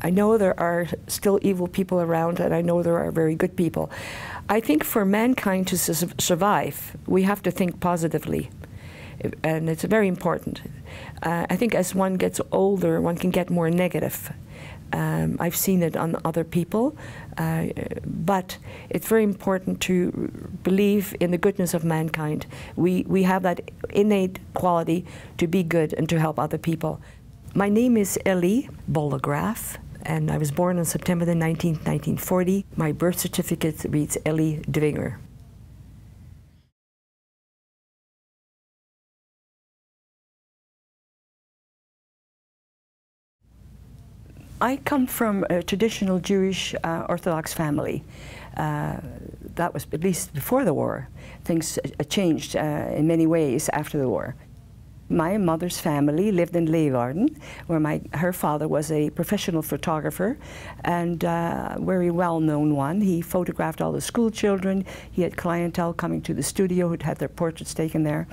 I know there are still evil people around, and I know there are very good people. I think for mankind to survive, we have to think positively, and it's very important. I think as one gets older, one can get more negative. I've seen it on other people, but it's very important to believe in the goodness of mankind. We have that innate quality to be good and to help other people. My name is Elly Bollegraaf, and I was born on September the 19th, 1940. My birth certificate reads Elly Dwinger. I come from a traditional Jewish Orthodox family. That was at least before the war. Things changed in many ways after the war. My mother's family lived in Leeuwarden, where her father was a professional photographer and very well-known one. He photographed all the school children. He had clientele coming to the studio who'd had their portraits taken there.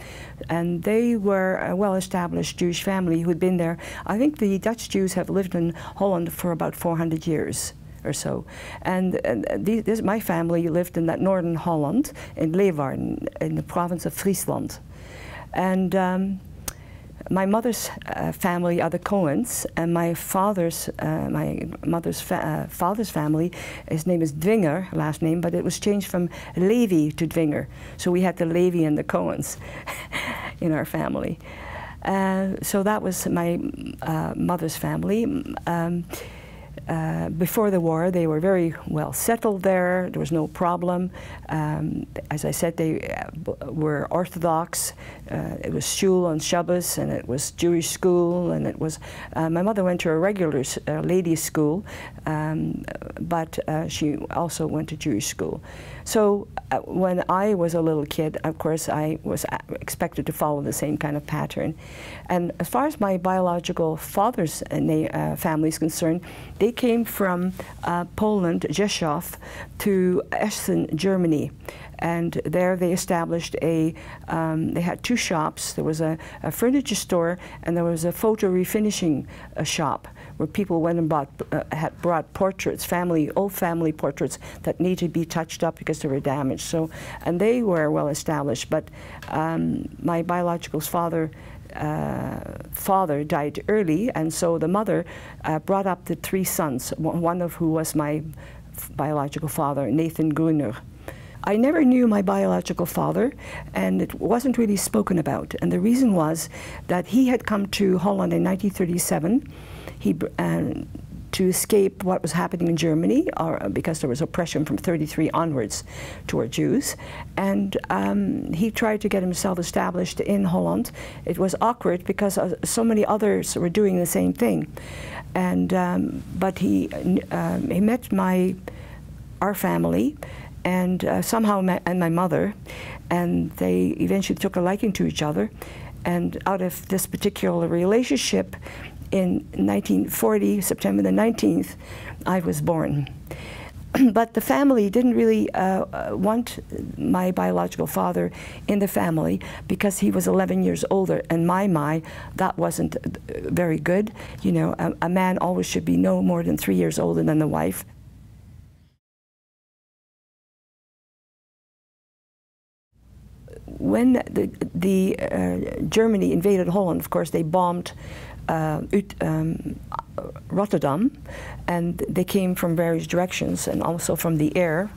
And they were a well-established Jewish family who'd been there. I think the Dutch Jews have lived in Holland for about 400 years or so. And my family lived in that northern Holland, in Leeuwarden, in the province of Friesland. And my mother's family are the Cohens, and my mother's father's family, his name is Dwinger, last name, but it was changed from Levi to Dwinger. So we had the Levi and the Cohens in our family. So that was my mother's family. Before the war, they were very well settled there. There was no problem. As I said, they were Orthodox. It was shul on Shabbos, and it was Jewish school, and it was. My mother went to a regular ladies' school, but she also went to Jewish school. So when I was a little kid, of course, I was expected to follow the same kind of pattern. And as far as my biological father's family is concerned, they came from Poland, Rzeszów, to Essen, Germany. And there they established they had two shops. There was a furniture store, and there was a photo refinishing shop where people went and had brought portraits, old family portraits that needed to be touched up because they were damaged. So, and they were well established, but my biological father died early, and so the mother brought up the three sons, one of who was my biological father, Nathan Gruner. I never knew my biological father, and it wasn't really spoken about. And the reason was that he had come to Holland in 1937 to escape what was happening in Germany, because there was oppression from 1933 onwards toward Jews. And he tried to get himself established in Holland. It was awkward because so many others were doing the same thing. And but he met our family, and somehow and my mother, and they eventually took a liking to each other. And out of this particular relationship, in 1940, September the 19th, I was born. But the family didn't really want my biological father in the family because he was 11 years older, and that wasn't very good. You know, a man always should be no more than 3 years older than the wife. When Germany invaded Holland, of course, they bombed Rotterdam, and they came from various directions, and also from the air,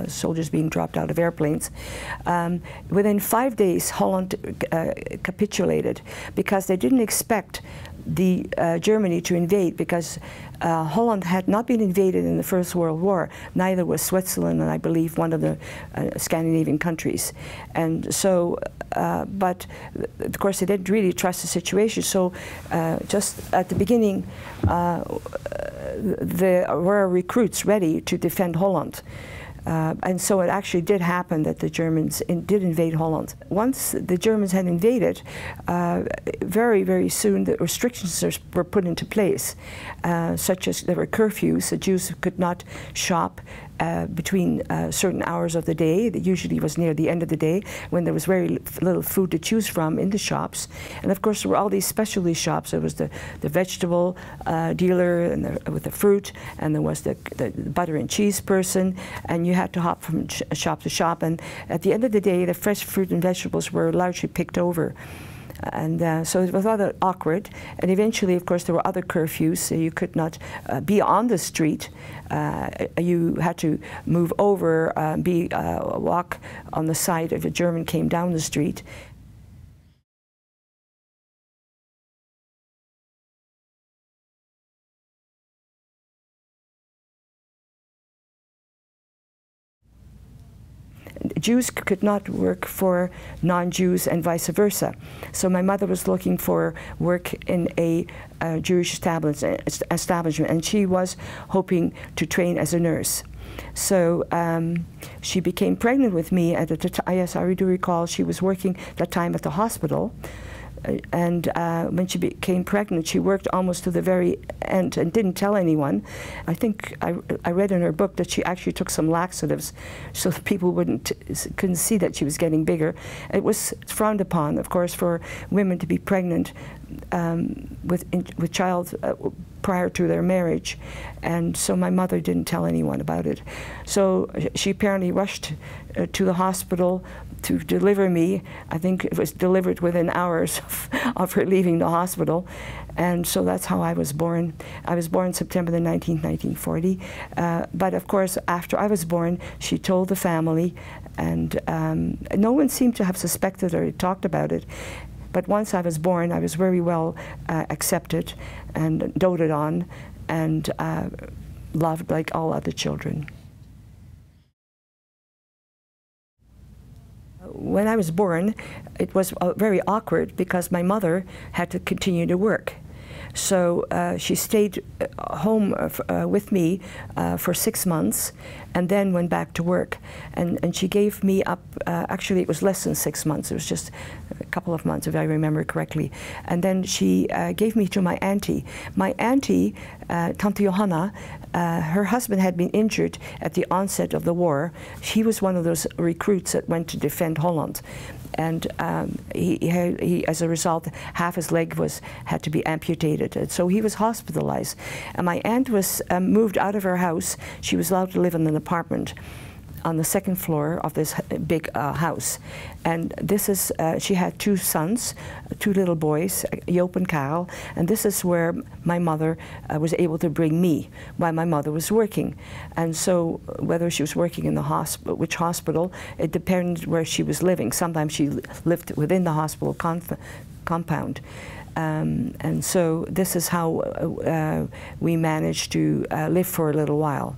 soldiers being dropped out of airplanes. Within 5 days, Holland capitulated because they didn't expect Germany to invade, because Holland had not been invaded in the First World War. Neither was Switzerland, and I believe one of the Scandinavian countries. And so, but of course, they didn't really trust the situation. So, just at the beginning, there were recruits ready to defend Holland. And so it actually did happen that the Germans did invade Holland. Once the Germans had invaded, very, very soon the restrictions were put into place, such as there were curfews. The Jews could not shop between certain hours of the day. That usually was near the end of the day when there was very little food to choose from in the shops. And of course there were all these specialty shops. There was the vegetable dealer and with the fruit, and there was the butter and cheese person, and you had to hop from shop to shop. And at the end of the day, the fresh fruit and vegetables were largely picked over. And so it was rather awkward. And eventually, of course, there were other curfews. So you could not be on the street. You had to move over, walk on the side if a German came down the street. Jews could not work for non-Jews and vice versa. So my mother was looking for work in a Jewish establishment, and she was hoping to train as a nurse. So she became pregnant with me at the time. Yes, I do recall she was working that time at the hospital. And when she became pregnant, she worked almost to the very end and didn't tell anyone. I think I read in her book that she actually took some laxatives so that people couldn't see that she was getting bigger. It was frowned upon, of course, for women to be pregnant with child prior to their marriage, and so my mother didn't tell anyone about it. So she apparently rushed to the hospital to deliver me. I think it was delivered within hours of her leaving the hospital, and so that's how I was born. I was born September the 19th, 1940, but of course after I was born she told the family, and no one seemed to have suspected or talked about it. But once I was born, I was very well accepted and doted on and loved like all other children. When I was born, it was very awkward because my mother had to continue to work. So she stayed home with me for 6 months and then went back to work. And she gave me up, actually it was less than 6 months, it was just a couple of months if I remember correctly. And then she gave me to my auntie. My auntie, Tante Johanna, her husband had been injured at the onset of the war. He was one of those recruits that went to defend Holland. And he, as a result, half his leg had to be amputated, and so he was hospitalized. And my aunt was moved out of her house. She was allowed to live in an apartment on the second floor of this big house. And this is, she had 2 sons, 2 little boys, Joop and Karel, and this is where my mother was able to bring me while my mother was working. And so whether she was working in the hospital, which hospital, it depended where she was living. Sometimes she lived within the hospital compound. And so this is how we managed to live for a little while.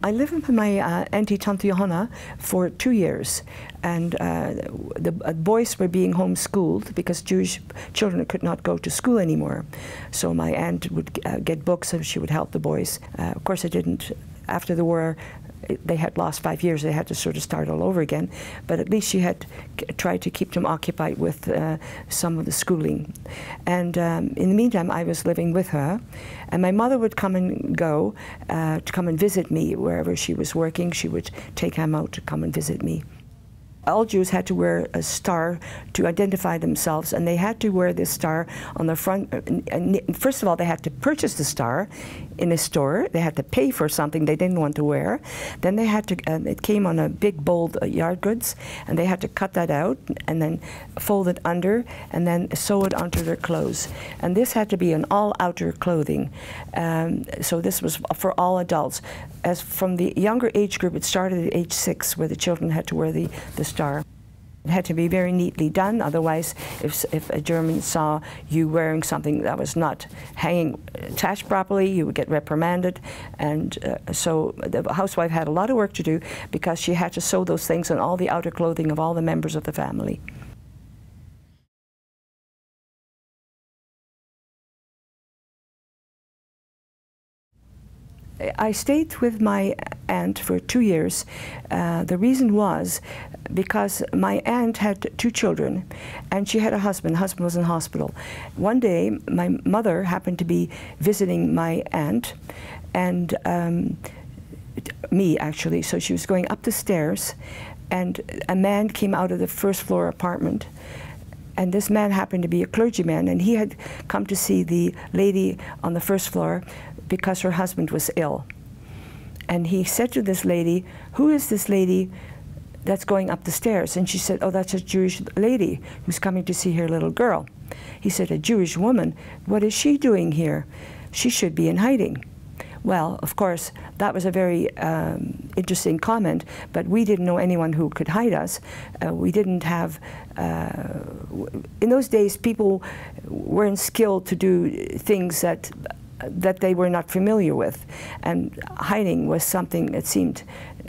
I lived with my auntie Tante Johanna for 2 years, and the boys were being homeschooled because Jewish children could not go to school anymore. So my aunt would get books and she would help the boys. Of course I didn't, after the war they had lost 5 years, they had to sort of start all over again, but at least she had tried to keep them occupied with some of the schooling. And in the meantime I was living with her, and my mother would come and go to come and visit me wherever she was working. She would take him out to come and visit me. All Jews had to wear a star to identify themselves, and they had to wear this star on the front. And first of all, they had to purchase the star in a store. They had to pay for something they didn't want to wear. Then they had to, it came on a big, bold yard goods, and they had to cut that out and then fold it under and then sew it onto their clothes. And this had to be an all outer clothing. So this was for all adults. As from the younger age group, it started at age 6, where the children had to wear the star. It had to be very neatly done, otherwise if a German saw you wearing something that was not hanging attached properly, you would get reprimanded. And so the housewife had a lot of work to do because she had to sew those things on all the outer clothing of all the members of the family. I stayed with my aunt for 2 years. The reason was because my aunt had 2 children, and she had a husband. The husband was in hospital. One day, my mother happened to be visiting my aunt, and me actually. So she was going up the stairs, and a man came out of the first floor apartment. And this man happened to be a clergyman, and he had come to see the lady on the first floor because her husband was ill. And he said to this lady, "Who is this lady that's going up the stairs?" And she said, "Oh, that's a Jewish lady who's coming to see her little girl." He said, "A Jewish woman? What is she doing here? She should be in hiding." Well, of course, that was a very interesting comment, but we didn't know anyone who could hide us. We didn't have, in those days, people weren't skilled to do things that they were not familiar with. And hiding was something that seemed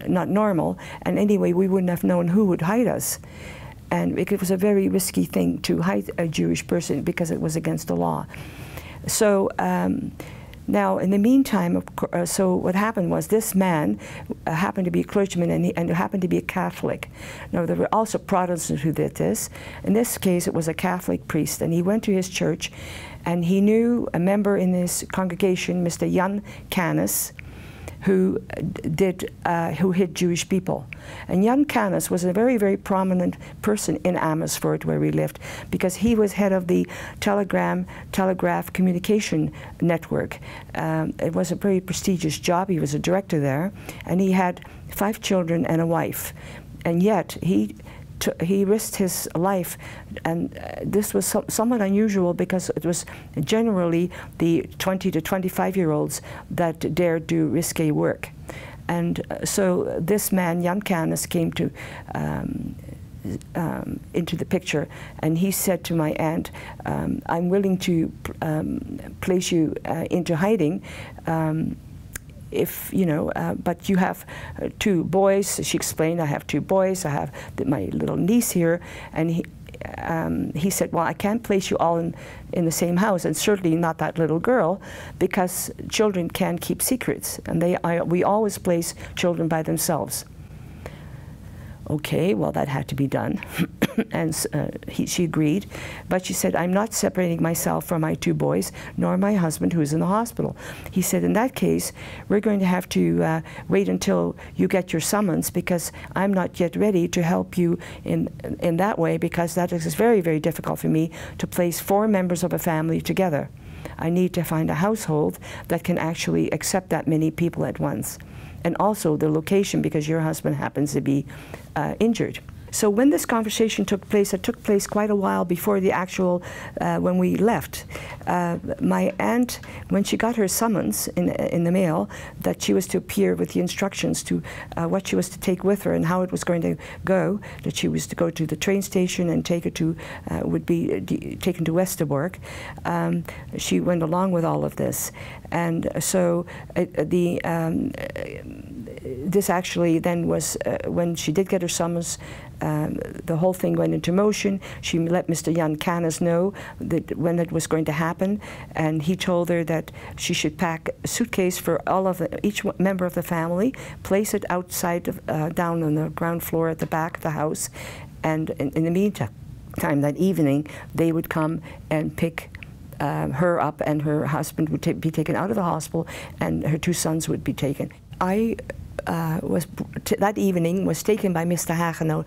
not normal. And anyway, we wouldn't have known who would hide us. And it was a very risky thing to hide a Jewish person because it was against the law. So, now, in the meantime, so what happened was this man happened to be a clergyman, and happened to be a Catholic. Now, there were also Protestants who did this. In this case, it was a Catholic priest, and he went to his church, and he knew a member in his congregation, Mr. Jan Canis, who hid Jewish people. And Jan Canis was a very, very prominent person in Amersfoort, where we lived, because he was head of the Telegraph Communication Network. It was a very prestigious job. He was a director there, and he had 5 children and a wife. And yet, he risked his life, and this was somewhat unusual because it was generally the 20 to 25-year-olds that dared do risque work. And so this man, Jan Canis, came to into the picture, and he said to my aunt, "I'm willing to place you into hiding, if, you know, but you have 2 boys. She explained, "I have 2 boys. I have my little niece here." And he said, "Well, I can't place you all in the same house, and certainly not that little girl, because children can keep secrets, and we always place children by themselves." Okay, well, that had to be done. And she agreed, but she said, "I'm not separating myself from my 2 boys, nor my husband, who is in the hospital." He said, "In that case, we're going to have to wait until you get your summons, because I'm not yet ready to help you in that way, because that is very, very difficult for me to place 4 members of a family together. I need to find a household that can actually accept that many people at once. And also the location, because your husband happens to be injured." So when this conversation took place, it took place quite a while before the actual, when we left. My aunt, when she got her summons in the mail, that she was to appear with the instructions to what she was to take with her and how it was going to go, that she was to go to the train station and take her to, would be taken to Westerbork. She went along with all of this. And so this actually then was, when she did get her summons, the whole thing went into motion. She let Mr. Jan Canis know that when it was going to happen, and he told her that she should pack a suitcase for each member of the family, place it outside, down on the ground floor at the back of the house, and in the meantime, that evening, they would come and pick her up, and her husband would be taken out of the hospital, and her 2 sons would be taken. I that evening was taken by Mr. Hagenau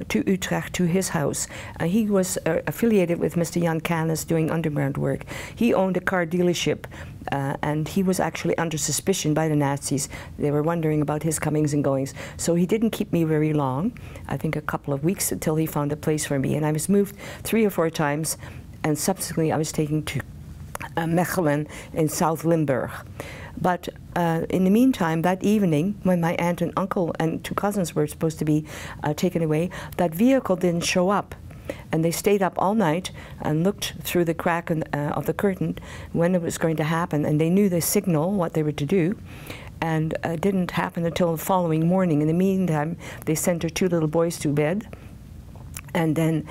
to Utrecht, to his house. He was affiliated with Mr. Jan Canis doing underground work. He owned a car dealership, and he was actually under suspicion by the Nazis. They were wondering about his comings and goings. So he didn't keep me very long, I think a couple of weeks, until he found a place for me. And I was moved 3 or 4 times, and subsequently I was taken to Mechelen in South Limburg. But in the meantime, that evening, when my aunt and uncle and 2 cousins were supposed to be taken away, that vehicle didn't show up. And they stayed up all night and looked through the crack of the curtain when it was going to happen. And they knew the signal, what they were to do. And it didn't happen until the following morning. In the meantime, they sent her 2 little boys to bed. And then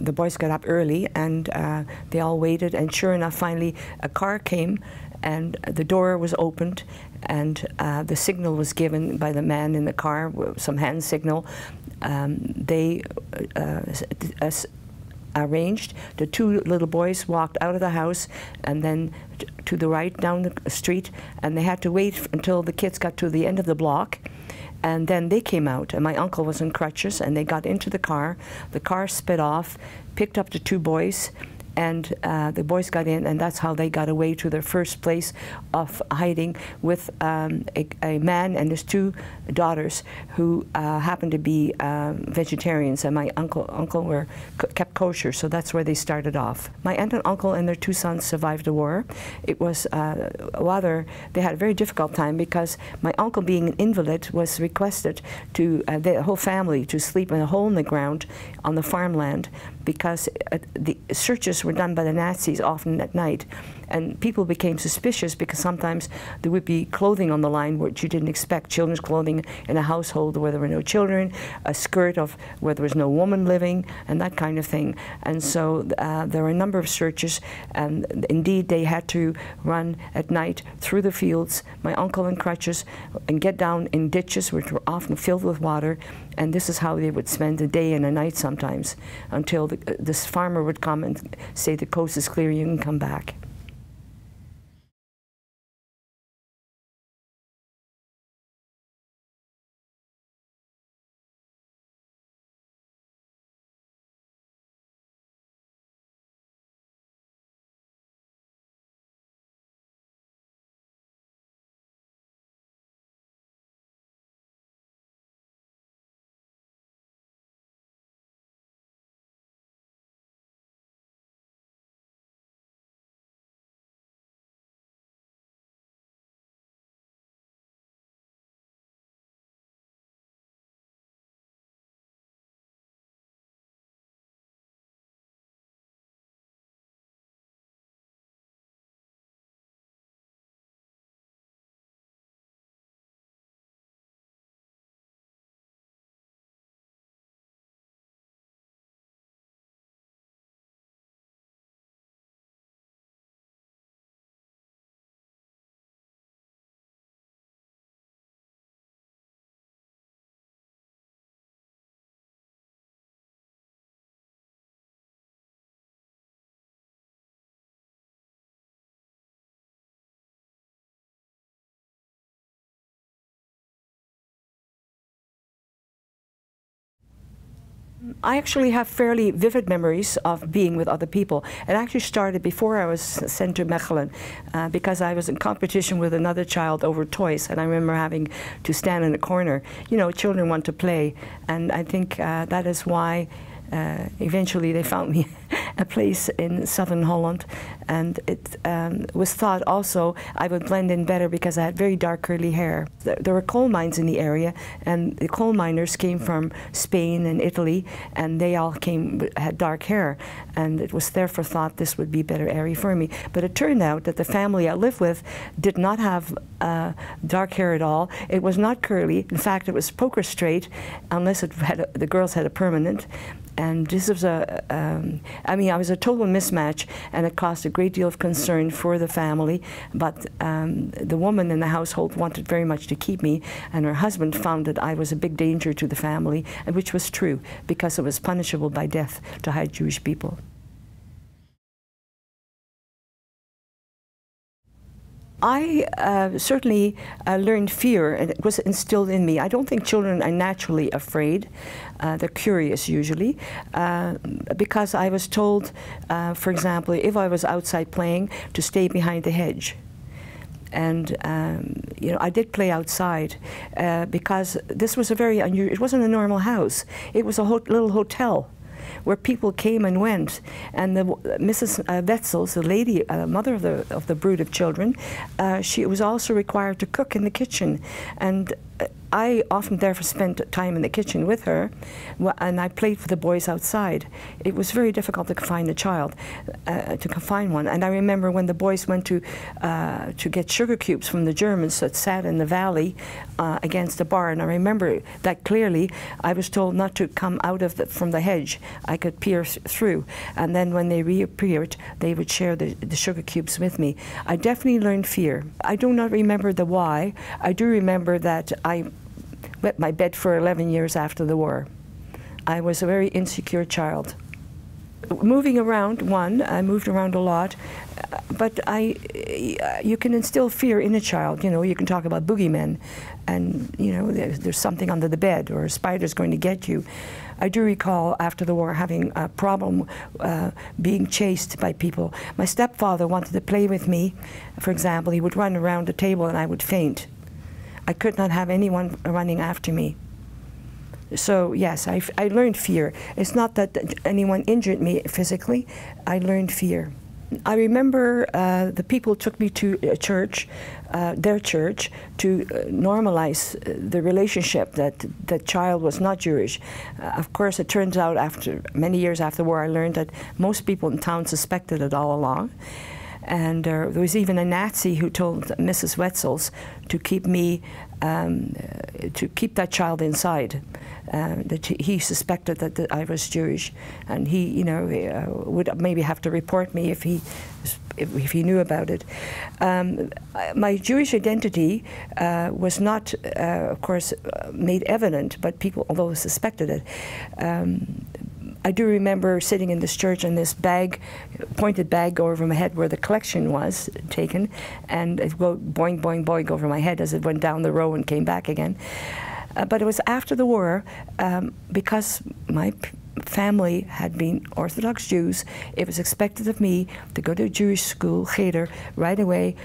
the boys got up early, and they all waited. And sure enough, finally, a car came, and the door was opened, and the signal was given by the man in the car, some hand signal. They arranged. The two little boys walked out of the house and then to the right down the street, and they had to wait until the kids got to the end of the block. And then they came out, and my uncle was in crutches, and they got into the car. The car sped off, picked up the two boys, and the boys got in, and that's how they got away to their first place of hiding with a man and his two daughters who happened to be vegetarians, and my uncle kept kosher, so that's where they started off. My aunt and uncle and their two sons survived the war. It was they had a very difficult time because my uncle, being an invalid, was requested to the whole family to sleep in a hole in the ground on the farmland, because the searches were done by the Nazis often at night, and people became suspicious because sometimes there would be clothing on the line which you didn't expect, children's clothing in a household where there were no children, a skirt of where there was no woman living, and that kind of thing. And so there were a number of searches, and indeed they had to run at night through the fields, my uncle in crutches, and get down in ditches which were often filled with water, and this is how they would spend a day and a night sometimes, until this farmer would come and say the coast is clear, you can come back. I actually have fairly vivid memories of being with other people. It actually started before I was sent to Mechelen, because I was in competition with another child over toys, and I remember having to stand in a corner. You know, children want to play, and I think that is why eventually they found me a place in southern Holland, and it was thought also I would blend in better because I had very dark curly hair. There were coal mines in the area, and the coal miners came from Spain and Italy, and they all had dark hair, and it was therefore thought this would be a better area for me. But it turned out that the family I lived with did not have dark hair at all. It was not curly. In fact, it was poker straight, unless the girls had a permanent. And this was I mean, I was a total mismatch, and it caused a great deal of concern for the family. But the woman in the household wanted very much to keep me, and her husband found that I was a big danger to the family, which was true, because it was punishable by death to hide Jewish people. I certainly learned fear, and it was instilled in me. I don't think children are naturally afraid. They're curious usually, because I was told, for example, if I was outside playing, to stay behind the hedge. And you know, I did play outside because this was a very unusual. It wasn't a normal house. It was a little hotel where people came and went, and Mrs. Wetzels, the lady, mother of the brood of children, she was also required to cook in the kitchen, and I often therefore spent time in the kitchen with her, and I played with the boys outside. It was very difficult to confine a child, to confine one. And I remember when the boys went to get sugar cubes from the Germans that sat in the valley against the barn. I remember that clearly. I was told not to come out of from the hedge. I could peer through. And then when they reappeared, they would share the sugar cubes with me. I definitely learned fear. I do not remember the why. I do remember that I wet my bed for 11 years after the war. I was a very insecure child. Moving around, I moved around a lot, but you can instill fear in a child. You know, you can talk about boogeymen, and you know, there's something under the bed, or a spider's going to get you. I do recall after the war having a problem being chased by people. My stepfather wanted to play with me. For example, he would run around the table and I would faint. I could not have anyone running after me. So yes, I learned fear. It's not that anyone injured me physically. I learned fear. I remember the people took me to a church, their church, to normalize the relationship that the child was not Jewish. Of course, it turns out after many years after the war, I learned that most people in town suspected it all along. And there was even a Nazi who told Mrs. Wetzels to keep me, to keep that child inside. That he suspected that I was Jewish, and he, you know, would maybe have to report me if he knew about it. My Jewish identity was not, of course, made evident, but people, although suspected it. I do remember sitting in this church and this bag, pointed bag over my head where the collection was taken, and it would go boing, boing, boing over my head as it went down the row and came back again. But it was after the war, because my family had been Orthodox Jews, it was expected of me to go to a Jewish school, cheder, right away.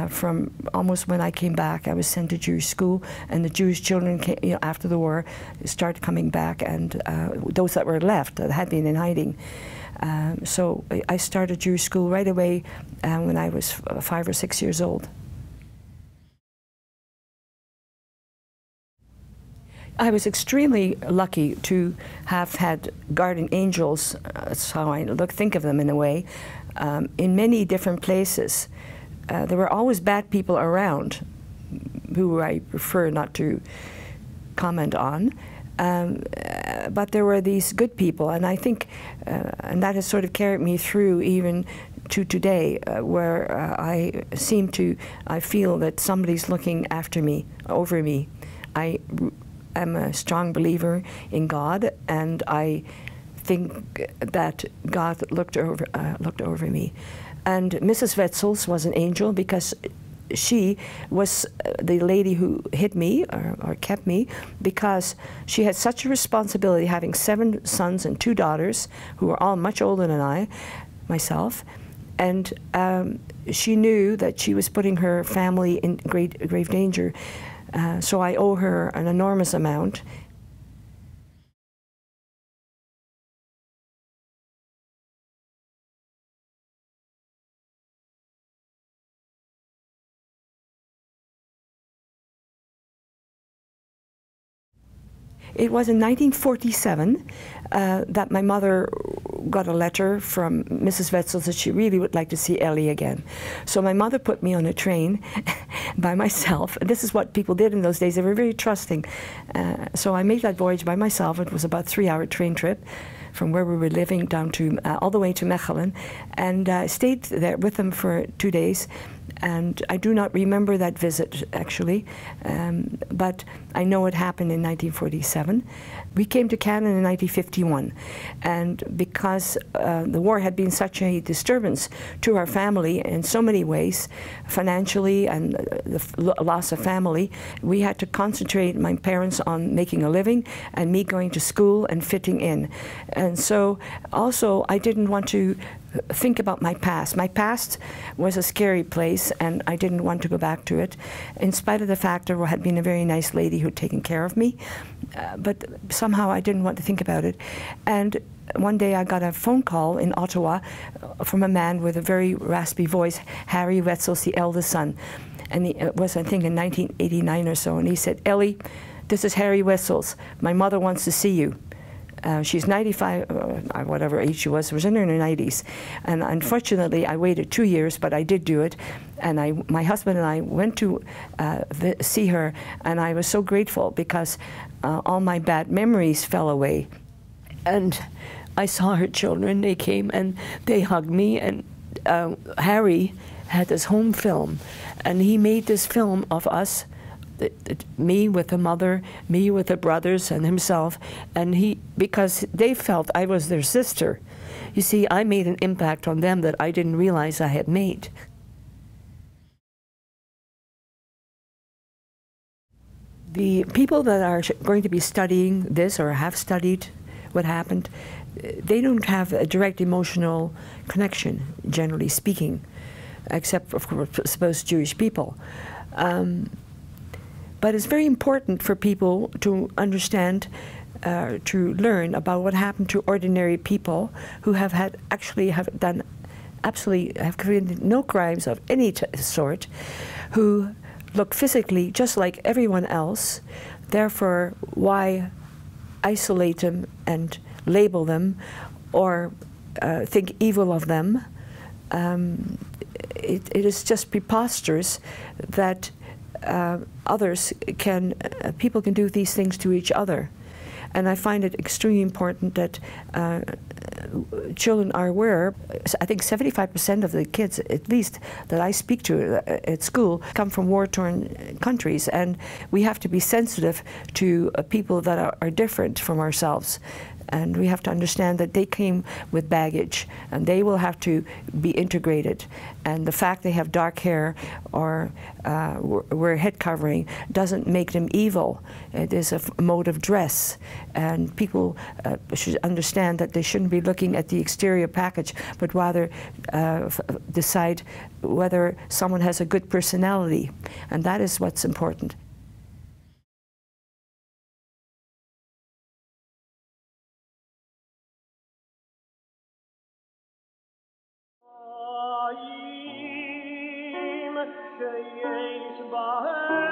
From almost when I came back, I was sent to Jewish school, and the Jewish children came, you know, after the war started coming back, and those that were left that had been in hiding. So I started Jewish school right away when I was 5 or 6 years old. I was extremely lucky to have had guardian angels, that's how I think of them in a way, in many different places. There were always bad people around, who I prefer not to comment on, but there were these good people, and I think, and that has sort of carried me through even to today, where I feel that somebody's looking after me, over me. I'm a strong believer in God, and I think that God looked over me. And Mrs. Wetzels was an angel, because she was the lady who hid me or kept me, because she had such a responsibility, having 7 sons and 2 daughters who were all much older than myself, and she knew that she was putting her family in grave danger. So I owe her an enormous amount. It was in 1947 that my mother got a letter from Mrs. Wetzels that she really would like to see Elly again. So my mother put me on a train by myself. And this is what people did in those days. They were very trusting. So I made that voyage by myself. It was about a 3-hour train trip from where we were living down to all the way to Mechelen, and stayed there with them for 2 days. And I do not remember that visit, actually, but I know it happened in 1947. We came to Canada in 1951, and because the war had been such a disturbance to our family in so many ways, financially and the loss of family, we had to concentrate, my parents, on making a living, and me going to school and fitting in. And so also I didn't want to think about my past. My past was a scary place, and I didn't want to go back to it, in spite of the fact there had been a very nice lady who'd taken care of me, but somehow I didn't want to think about it. And one day I got a phone call in Ottawa from a man with a very raspy voice, Harry Wetzels, the eldest son. and it was, I think, in 1989 or so, and he said, "Elly, this is Harry Wessels. My mother wants to see you." She's 95, whatever age she was in her 90s. And unfortunately, I waited 2 years, but I did do it. And my husband and I went to see her, and I was so grateful because all my bad memories fell away. And I saw her children. They came and they hugged me, and Harry had this home film, and he made this film of us, me with the mother, me with the brothers, and himself, and because they felt I was their sister. You see, I made an impact on them that I didn't realize I had made. The people that are going to be studying this or have studied what happened, they don't have a direct emotional connection, generally speaking, except, of course, suppose Jewish people. But it's very important for people to understand, to learn about what happened to ordinary people who have committed no crimes of any sort, who look physically just like everyone else. Therefore, why isolate them and label them or think evil of them? It is just preposterous that people can do these things to each other. And I find it extremely important that children are aware. I think 75% of the kids, at least, that I speak to at school come from war-torn countries, and we have to be sensitive to people that are different from ourselves. And we have to understand that they came with baggage, and they will have to be integrated. And the fact they have dark hair or wear a head covering doesn't make them evil. It is a mode of dress. And people should understand that they shouldn't be looking at the exterior package, but rather decide whether someone has a good personality. And that is what's important. شيش بهر